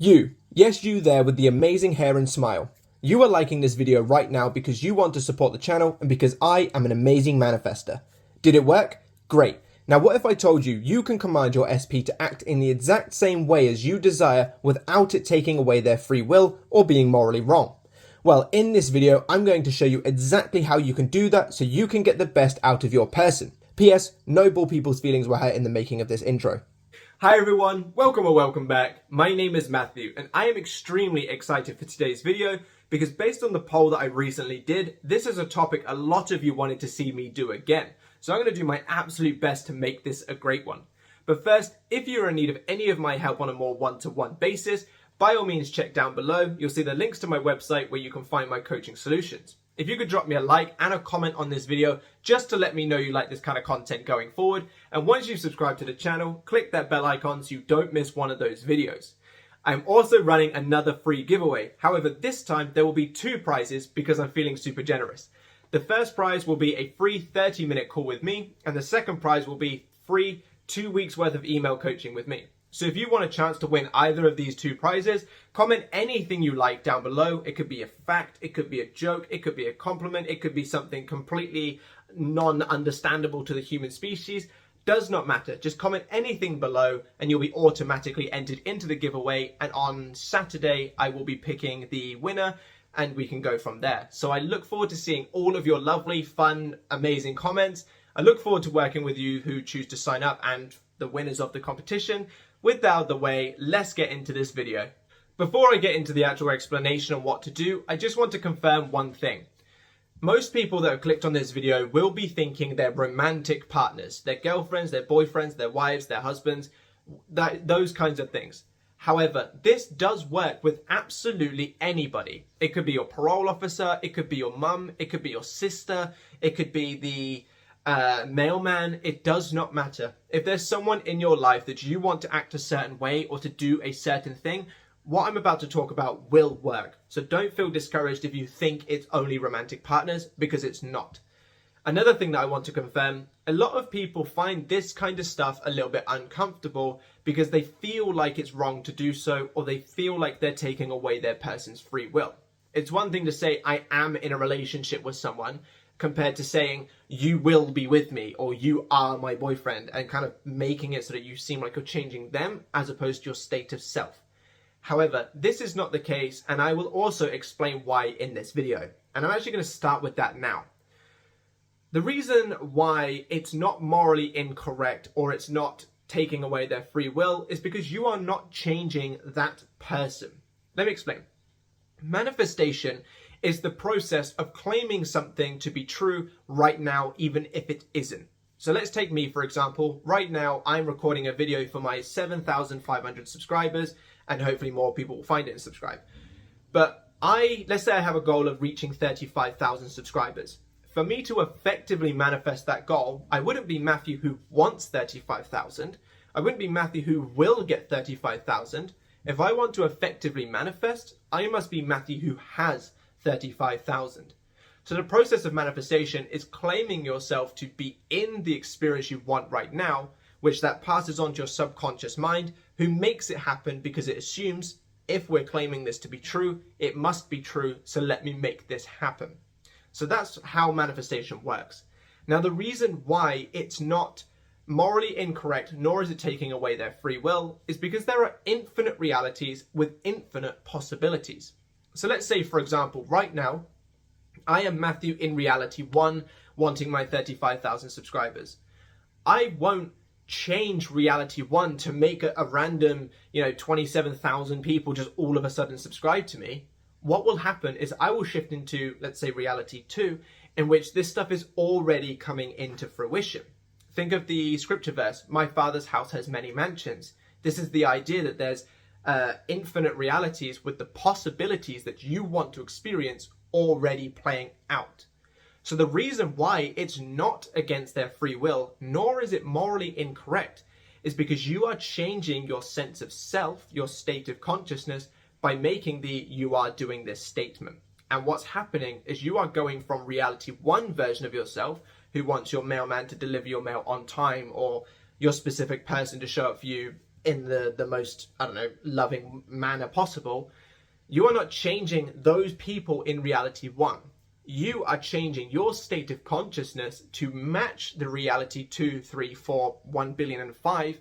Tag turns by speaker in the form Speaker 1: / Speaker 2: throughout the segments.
Speaker 1: Yes, you there with the amazing hair and smile. You are liking this video right now because you want to support the channel and because I am an amazing manifester. Did it work? Great. Now what if I told you you can command your SP to act in the exact same way as you desire without it taking away their free will or being morally wrong? Well, in this video, I'm going to show you exactly how you can do that so you can get the best out of your person. P.S. No bull people's feelings were hurt in the making of this intro.
Speaker 2: Hi everyone, welcome or welcome back. My name is Matthew and I am extremely excited for today's video because based on the poll that I recently did, this is a topic a lot of you wanted to see me do again. So I'm going to do my absolute best to make this a great one. But first, if you're in need of any of my help on a more one-to-one basis, by all means check down below. You'll see the links to my website where you can find my coaching solutions. If you could drop me a like and a comment on this video just to let me know you like this kind of content going forward. And once you've subscribed to the channel, click that bell icon so you don't miss one of those videos. I'm also running another free giveaway. However, this time there will be two prizes because I'm feeling super generous. The first prize will be a free 30-minute call with me, and the second prize will be free 2 weeks worth of email coaching with me. So if you want a chance to win either of these two prizes, comment anything you like down below. It could be a fact, it could be a joke, it could be a compliment, it could be something completely non-understandable to the human species. Does not matter. Just comment anything below and you'll be automatically entered into the giveaway. And on Saturday, I will be picking the winner and we can go from there. So I look forward to seeing all of your lovely, fun, amazing comments. I look forward to working with you who choose to sign up and the winners of the competition. With that out of the way, let's get into this video. Before I get into the actual explanation on what to do, I just want to confirm one thing. Most people that have clicked on this video will be thinking they're romantic partners, their girlfriends, their boyfriends, their wives, their husbands, those kinds of things. However, this does work with absolutely anybody. It could be your parole officer, it could be your mum, it could be your sister, it could be the mailman. It does not matter. If there's someone in your life that you want to act a certain way or to do a certain thing, what I'm about to talk about will work. So don't feel discouraged if you think it's only romantic partners, because it's not. Another thing that I want to confirm, a lot of people find this kind of stuff a little bit uncomfortable because they feel like it's wrong to do so, or they feel like they're taking away their person's free will. It's one thing to say, I am in a relationship with someone, compared to saying, you will be with me, or you are my boyfriend, and kind of making it so that you seem like you're changing them as opposed to your state of self. However, this is not the case, and I will also explain why in this video. And I'm actually going to start with that now. The reason why it's not morally incorrect, or it's not taking away their free will, is because you are not changing that person. Let me explain. Manifestation is the process of claiming something to be true right now, even if it isn't. So let's take me, for example. Right now, I'm recording a video for my 7,500 subscribers, and hopefully more people will find it and subscribe. But let's say I have a goal of reaching 35,000 subscribers. For me to effectively manifest that goal, I wouldn't be Matthew who wants 35,000. I wouldn't be Matthew who will get 35,000. If I want to effectively manifest, I must be Matthew who has 35,000. So the process of manifestation is claiming yourself to be in the experience you want right now, which that passes on to your subconscious mind, who makes it happen because it assumes, if we're claiming this to be true, it must be true, so let me make this happen. So that's how manifestation works. Now, the reason why it's not morally incorrect, nor is it taking away their free will, is because there are infinite realities with infinite possibilities. So let's say, for example, right now, I am Matthew in reality 1, wanting my 35,000 subscribers. I won't change reality 1 to make a random, 27,000 people just all of a sudden subscribe to me. What will happen is I will shift into, let's say, reality 2, in which this stuff is already coming into fruition. Think of the scripture verse, my father's house has many mansions. This is the idea that there's infinite realities with the possibilities that you want to experience already playing out. So the reason why it's not against their free will, nor is it morally incorrect, is because you are changing your sense of self, your state of consciousness, by making the you are doing this statement. And what's happening is you are going from reality 1 version of yourself, who wants your mailman to deliver your mail on time, or your specific person to show up for you in the most, I don't know, loving manner possible, you are not changing those people in reality one. You are changing your state of consciousness to match the reality 2, 3, 4, 1 billion and 5,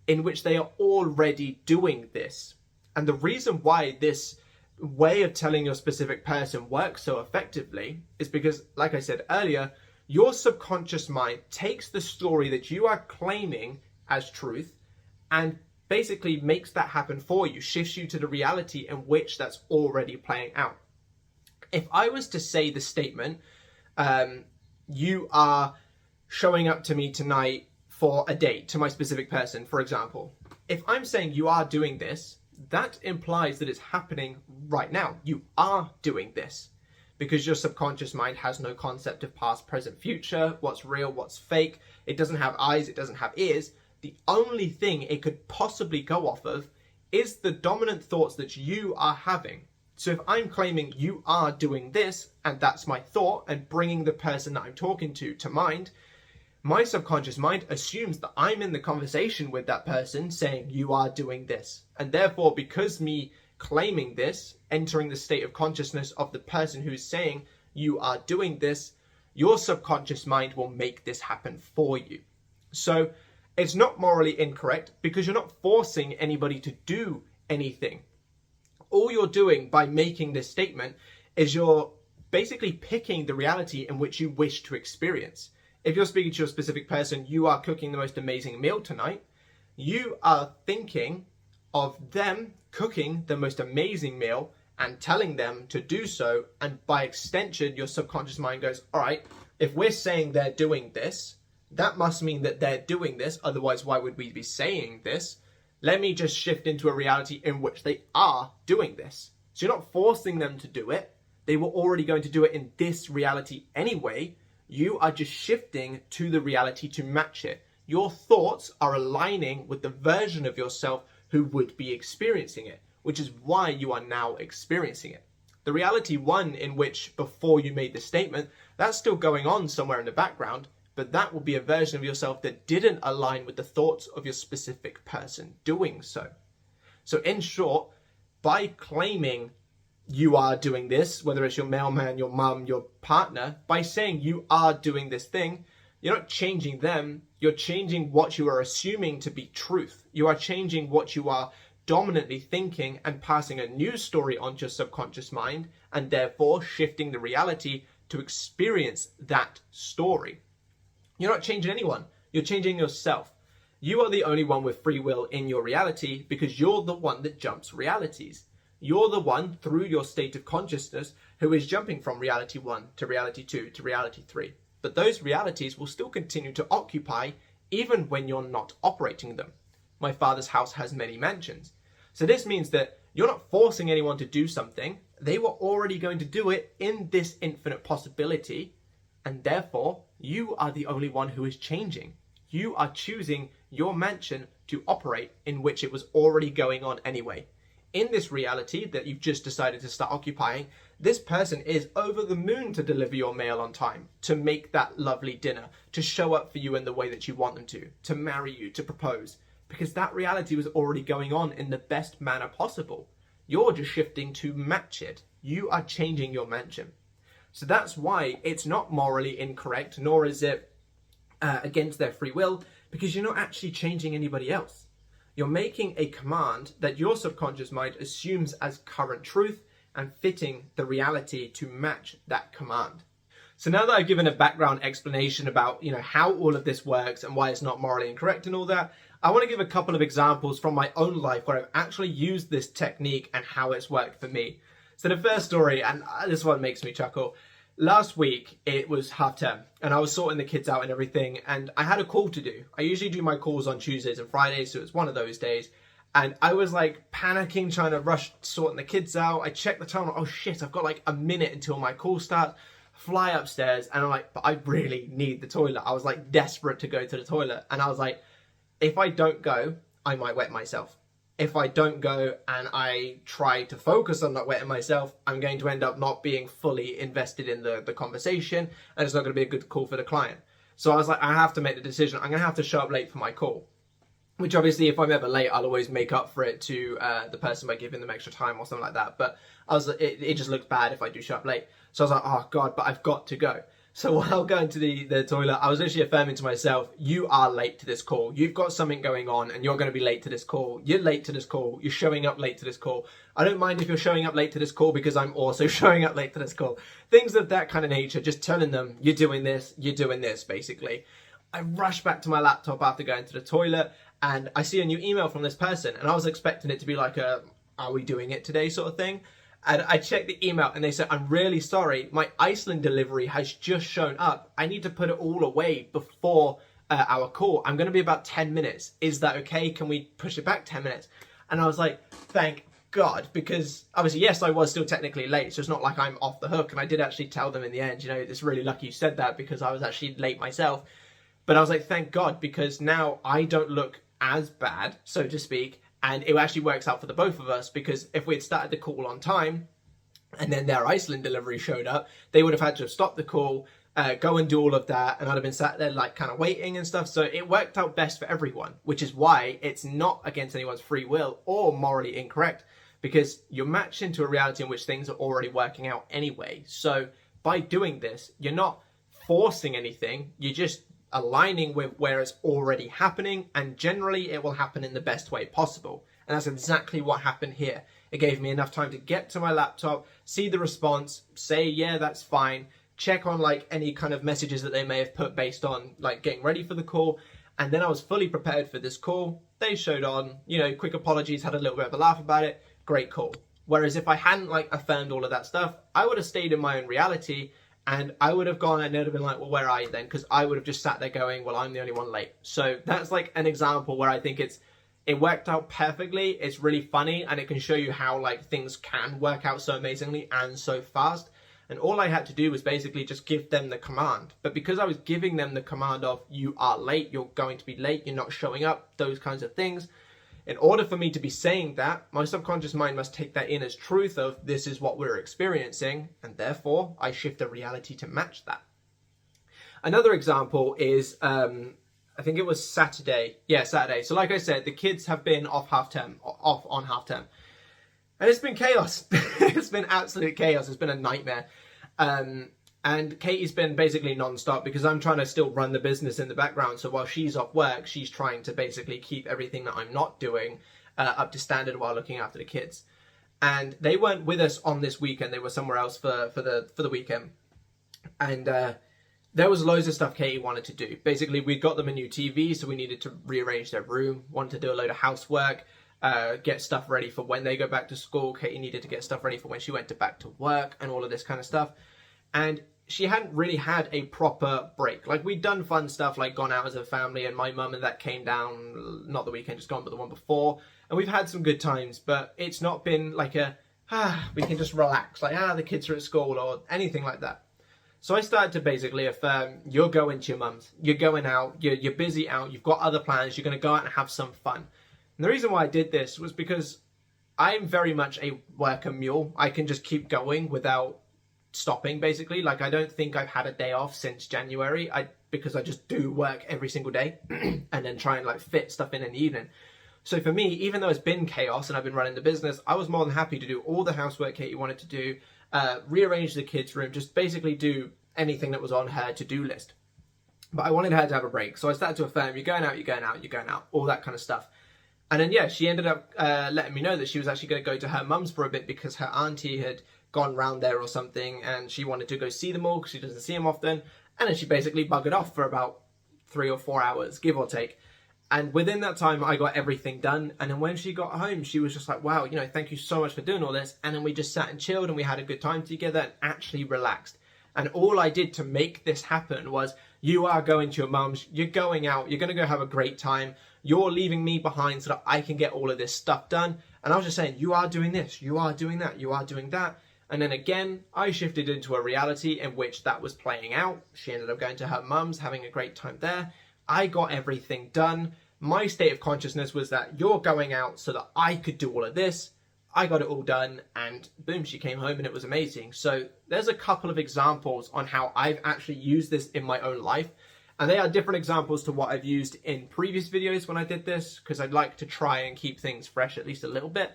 Speaker 2: in which they are already doing this. And the reason why this way of telling your specific person works so effectively is because, like I said earlier, your subconscious mind takes the story that you are claiming as truth and basically makes that happen for you, shifts you to the reality in which that's already playing out. If I was to say the statement, you are showing up to me tonight for a date, to my specific person, for example, if I'm saying you are doing this, that implies that it's happening right now. You are doing this because your subconscious mind has no concept of past, present, future, what's real, what's fake. It doesn't have eyes, it doesn't have ears. The only thing it could possibly go off of is the dominant thoughts that you are having. So if I'm claiming you are doing this, and that's my thought, and bringing the person that I'm talking to mind, my subconscious mind assumes that I'm in the conversation with that person saying you are doing this. And therefore, because me claiming this, entering the state of consciousness of the person who is saying you are doing this, your subconscious mind will make this happen for you. So it's not morally incorrect because you're not forcing anybody to do anything. All you're doing by making this statement is you're basically picking the reality in which you wish to experience. If you're speaking to a specific person, you are cooking the most amazing meal tonight, you are thinking of them cooking the most amazing meal and telling them to do so. And by extension, your subconscious mind goes, all right, if we're saying they're doing this, that must mean that they're doing this. Otherwise, why would we be saying this? Let me just shift into a reality in which they are doing this. So you're not forcing them to do it. They were already going to do it in this reality anyway. You are just shifting to the reality to match it. Your thoughts are aligning with the version of yourself who would be experiencing it, which is why you are now experiencing it. The reality one in which before you made the statement, that's still going on somewhere in the background, but that will be a version of yourself that didn't align with the thoughts of your specific person doing so. So in short, by claiming you are doing this, whether it's your mailman, your mum, your partner, by saying you are doing this thing, you're not changing them, you're changing what you are assuming to be truth. You are changing what you are dominantly thinking and passing a news story onto your subconscious mind, and therefore shifting the reality to experience that story. You're not changing anyone, you're changing yourself. You are the only one with free will in your reality because you're the one that jumps realities. You're the one, through your state of consciousness, who is jumping from reality 1 to reality 2 to reality 3. But those realities will still continue to occupy even when you're not operating them. My father's house has many mansions. So this means that you're not forcing anyone to do something. They were already going to do it in this infinite possibility. And therefore, you are the only one who is changing. You are choosing your mansion to operate in which it was already going on anyway. In this reality that you've just decided to start occupying, this person is over the moon to deliver your mail on time, to make that lovely dinner, to show up for you in the way that you want them to marry you, to propose, because that reality was already going on in the best manner possible. You're just shifting to match it. You are changing your mansion. So that's why it's not morally incorrect, nor is it against their free will, because you're not actually changing anybody else. You're making a command that your subconscious mind assumes as current truth and fitting the reality to match that command. So now that I've given a background explanation about, how all of this works and why it's not morally incorrect and all that, I want to give a couple of examples from my own life where I've actually used this technique and how it's worked for me. So the first story, and this one makes me chuckle. Last week, it was half term, and I was sorting the kids out and everything, and I had a call to do. I usually do my calls on Tuesdays and Fridays, so it's one of those days. And I was like panicking, trying to rush sorting the kids out. I checked the time, oh shit, I've got like a minute until my call starts. Fly upstairs, and I'm like, but I really need the toilet. I was like desperate to go to the toilet, and I was like, if I don't go, I might wet myself. If I don't go and I try to focus on not wetting myself, I'm going to end up not being fully invested in the conversation, and it's not going to be a good call for the client. So I was like, I have to make the decision. I'm going to have to show up late for my call. which obviously if I'm ever late, I'll always make up for it to the person by giving them extra time or something like that. But it just looks bad if I do show up late. So I was like, oh God, but I've got to go. So while going to the toilet, I was literally affirming to myself, you are late to this call. You've got something going on and you're going to be late to this call. You're late to this call. You're showing up late to this call. I don't mind if you're showing up late to this call because I'm also showing up late to this call. Things of that kind of nature, just telling them, you're doing this, basically. I rush back to my laptop after going to the toilet and I see a new email from this person and I was expecting it to be like a, are we doing it today sort of thing? And I checked the email and they said, I'm really sorry, my Iceland delivery has just shown up. I need to put it all away before our call. I'm going to be about 10 minutes. Is that okay? Can we push it back 10 minutes? And I was like, thank God, because obviously, yes, I was still technically late. So it's not like I'm off the hook. And I did actually tell them in the end, you know, it's really lucky you said that because I was actually late myself. But I was like, thank God, because now I don't look as bad, so to speak. And it actually works out for the both of us because if we had started the call on time and then their Iceland delivery showed up, they would have had to have stopped the call, go and do all of that. And I'd have been sat there like kind of waiting and stuff. So it worked out best for everyone, which is why it's not against anyone's free will or morally incorrect because you're matched into a reality in which things are already working out anyway. So by doing this, you're not forcing anything. You're just aligning with where it's already happening, and generally it will happen in the best way possible. And that's exactly what happened here. It gave me enough time to get to my laptop, see the response, say, yeah, that's fine, check on like any kind of messages that they may have put based on like getting ready for the call. And then I was fully prepared for this call. They showed on, you know, quick apologies, had a little bit of a laugh about it. Great call. Whereas if I hadn't like affirmed all of that stuff, I would have stayed in my own reality. And I would have gone and they'd have been like, well, where are you then? Because I would have just sat there going, well, I'm the only one late. So that's like an example where I think it worked out perfectly. It's really funny and it can show you how like things can work out so amazingly and so fast. And all I had to do was basically just give them the command. But because I was giving them the command of you are late, you're going to be late, you're not showing up, those kinds of things. In order for me to be saying that, my subconscious mind must take that in as truth of this is what we're experiencing, and therefore I shift the reality to match that. Another example is, I think it was Saturday. Yeah, Saturday. So like I said, the kids have been off on half term. And it's been chaos. It's been absolute chaos. It's been a nightmare. And Katie's been basically non-stop because I'm trying to still run the business in the background. So while she's off work, she's trying to basically keep everything that I'm not doing up to standard while looking after the kids. And they weren't with us on this weekend. They were somewhere else for the weekend. And there was loads of stuff Katie wanted to do. Basically, we got them a new TV, so we needed to rearrange their room, wanted to do a load of housework, get stuff ready for when they go back to school. Katie needed to get stuff ready for when she went back to work and all of this kind of stuff. And she hadn't really had a proper break. Like, we'd done fun stuff, like gone out as a family, and my mum and that came down, not the weekend just gone, but the one before. And we've had some good times, but it's not been like we can just relax, like, the kids are at school or anything like that. So I started to basically affirm, you're going to your mum's, you're going out, you're busy out, you've got other plans, you're going to go out and have some fun. And the reason why I did this was because I'm very much a worker mule. I can just keep going without stopping, basically. Like, I don't think I've had a day off since January because I just do work every single day and then try and like fit stuff in the evening. So for me, even though it's been chaos and I've been running the business, I was more than happy to do all the housework Katie wanted to do, rearrange the kids' room, just basically do anything that was on her to-do list. But I wanted her to have a break. So I started to affirm, you're going out, you're going out, you're going out, all that kind of stuff. And then, yeah, she ended up letting me know that she was actually going to go to her mum's for a bit because her auntie had gone round there or something and she wanted to go see them all because she doesn't see them often. And then she basically buggered off for about 3 or 4 hours, give or take. And within that time, I got everything done. And then when she got home, she was just like, wow, you know, thank you so much for doing all this. And then we just sat and chilled and we had a good time together and actually relaxed. And all I did to make this happen was, you are going to your mum's, you're going out, you're going to go have a great time. You're leaving me behind so that I can get all of this stuff done. And I was just saying, you are doing this, you are doing that, you are doing that. And then again, I shifted into a reality in which that was playing out. She ended up going to her mum's, having a great time there. I got everything done. My state of consciousness was that you're going out so that I could do all of this. I got it all done and boom, she came home and it was amazing. So there's a couple of examples on how I've actually used this in my own life. And they are different examples to what I've used in previous videos when I did this, because I'd like to try and keep things fresh at least a little bit.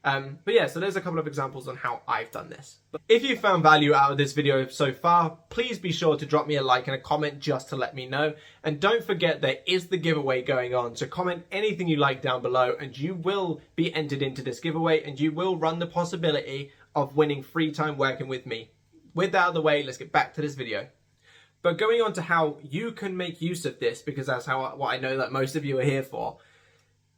Speaker 2: But yeah, so there's a couple of examples on how I've done this. But if you found value out of this video so far, please be sure to drop me a like and a comment just to let me know. And don't forget there is the giveaway going on, so comment anything you like down below and you will be entered into this giveaway and you will run the possibility of winning free time working with me. With that out of the way, let's get back to this video. But going on to how you can make use of this, because that's what I know that most of you are here for.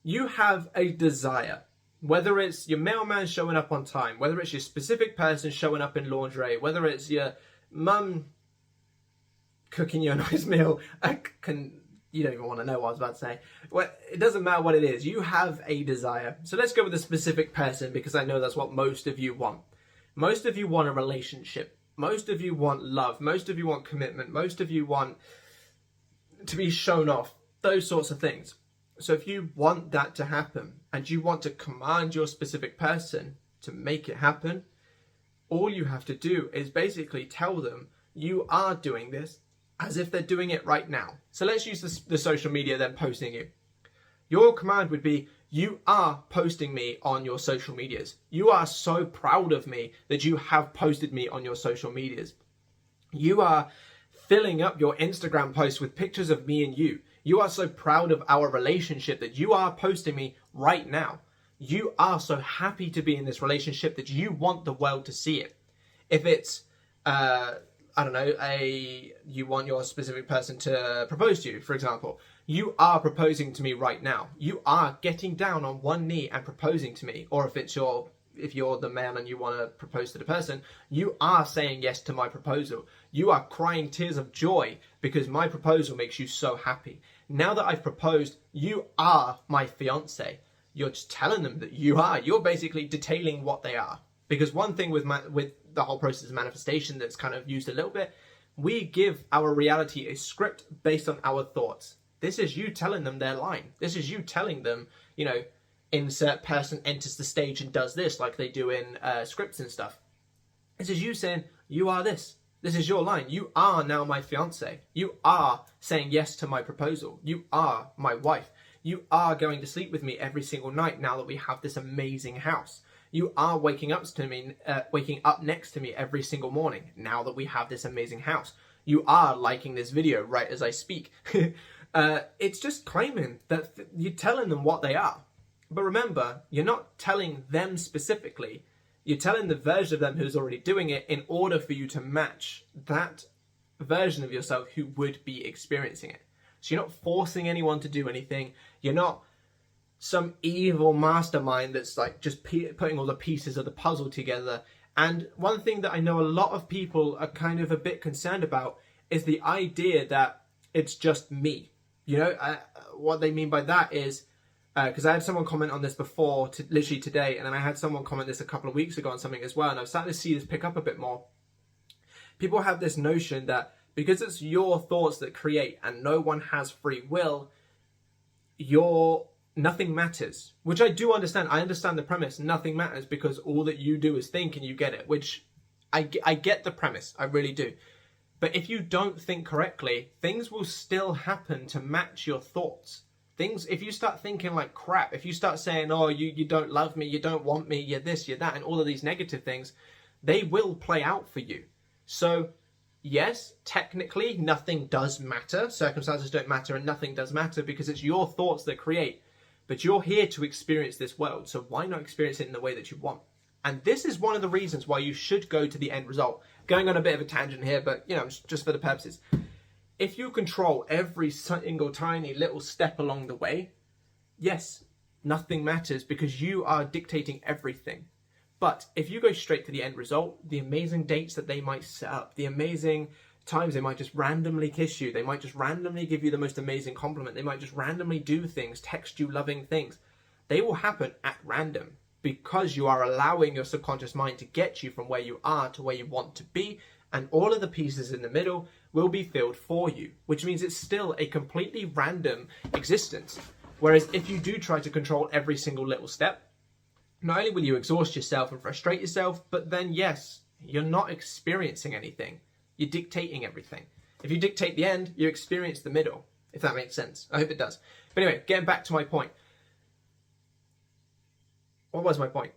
Speaker 2: You have a desire. Whether it's your mailman showing up on time, whether it's your specific person showing up in lingerie, whether it's your mum cooking you a nice meal, you don't even want to know what I was about to say. Well, it doesn't matter what it is. You have a desire. So let's go with a specific person, because I know that's what most of you want. Most of you want a relationship. Most of you want love. Most of you want commitment. Most of you want to be shown off. Those sorts of things. So if you want that to happen and you want to command your specific person to make it happen, all you have to do is basically tell them you are doing this as if they're doing it right now. So let's use the social media then posting you. Your command would be, you are posting me on your social medias. You are so proud of me that you have posted me on your social medias. You are filling up your Instagram posts with pictures of me and you. You are so proud of our relationship that you are posting me right now. You are so happy to be in this relationship that you want the world to see it. If it's, I don't know, you want your specific person to propose to you, for example. You are proposing to me right now. You are getting down on one knee and proposing to me. Or if you're the man and you want to propose to the person, you are saying yes to my proposal. You are crying tears of joy because my proposal makes you so happy. Now that I've proposed, you are my fiance. You're just telling them that you are. You're basically detailing what they are. Because one thing with the whole process of manifestation that's kind of used a little bit, we give our reality a script based on our thoughts. This is you telling them their line. This is you telling them, you know, insert person enters the stage and does this like they do in scripts and stuff. This is you saying, you are this. This is your line. You are now my fiance. You are saying yes to my proposal. You are my wife. You are going to sleep with me every single night now that we have this amazing house. You are waking up next to me every single morning now that we have this amazing house. You are liking this video right as I speak. It's just claiming that you're telling them what they are. But remember, you're not telling them specifically. You're telling the version of them who's already doing it in order for you to match that version of yourself who would be experiencing it. So you're not forcing anyone to do anything. You're not some evil mastermind that's like just putting all the pieces of the puzzle together. And one thing that I know a lot of people are kind of a bit concerned about is the idea that it's just me. You know, what they mean by that is, because I had someone comment on this before, literally today, and then I had someone comment this a couple of weeks ago on something as well, and I'm starting to see this pick up a bit more. People have this notion that because it's your thoughts that create and no one has free will, nothing matters. Which I do understand. I understand the premise. Nothing matters because all that you do is think and you get it. Which I get the premise. I really do. But if you don't think correctly, things will still happen to match your thoughts. If you start thinking like crap, if you start saying, oh, you don't love me, you don't want me, you're this, you're that, and all of these negative things, they will play out for you. So yes, technically nothing does matter. Circumstances don't matter and nothing does matter because it's your thoughts that create. But you're here to experience this world. So why not experience it in the way that you want? And this is one of the reasons why you should go to the end result. Going on a bit of a tangent here, but you know, just for the purposes. If you control every single tiny little step along the way, yes, nothing matters because you are dictating everything. But if you go straight to the end result, the amazing dates that they might set up, the amazing times they might just randomly kiss you, they might just randomly give you the most amazing compliment, they might just randomly do things, text you loving things, they will happen at random because you are allowing your subconscious mind to get you from where you are to where you want to be, and all of the pieces in the middle will be filled for you, which means it's still a completely random existence. Whereas if you do try to control every single little step, not only will you exhaust yourself and frustrate yourself, but then yes, you're not experiencing anything. You're dictating everything. If you dictate the end, you experience the middle, if that makes sense. I hope it does. But anyway, getting back to my point. What was my point?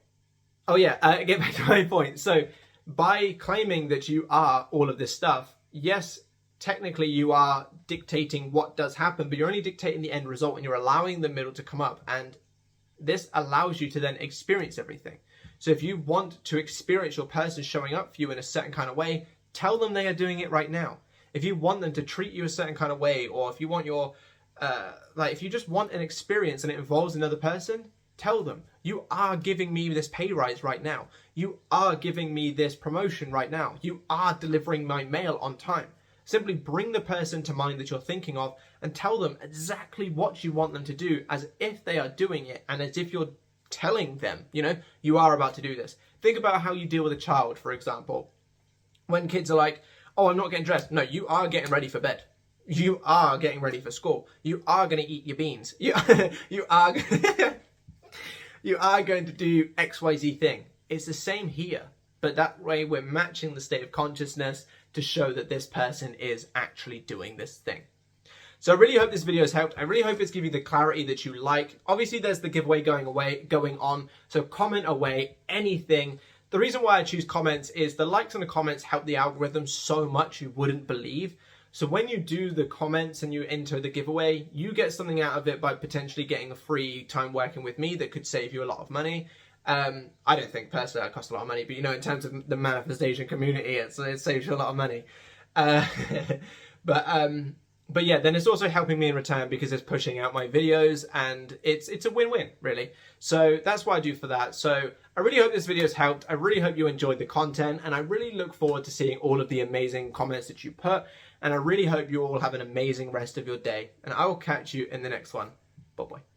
Speaker 2: Oh yeah, get back to my point. So by claiming that you are all of this stuff, yes, technically you are dictating what does happen, but you're only dictating the end result and you're allowing the middle to come up. And this allows you to then experience everything. So if you want to experience your person showing up for you in a certain kind of way, tell them they are doing it right now. If you want them to treat you a certain kind of way, or if you want your, if you just want an experience and it involves another person, tell them, you are giving me this pay rise right now. You are giving me this promotion right now. You are delivering my mail on time. Simply bring the person to mind that you're thinking of and tell them exactly what you want them to do as if they are doing it and as if you're telling them, you are about to do this. Think about how you deal with a child, for example. When kids are like, oh, I'm not getting dressed. No, you are getting ready for bed. You are getting ready for school. You are going to eat your beans. You are you are going to do XYZ thing. It's the same here, but that way we're matching the state of consciousness to show that this person is actually doing this thing. So I really hope this video has helped. I really hope it's given you the clarity that you like. Obviously, there's the giveaway going on, so comment away anything. The reason why I choose comments is the likes and the comments help the algorithm so much you wouldn't believe. So when you do the comments and you enter the giveaway, you get something out of it by potentially getting a free time working with me that could save you a lot of money. I don't think personally that costs a lot of money, but in terms of the manifestation community, it saves you a lot of money. But yeah, then it's also helping me in return because it's pushing out my videos and it's a win-win, really. So that's what I do for that. So I really hope this video has helped. I really hope you enjoyed the content and I really look forward to seeing all of the amazing comments that you put. And I really hope you all have an amazing rest of your day. And I will catch you in the next one. Bye-bye.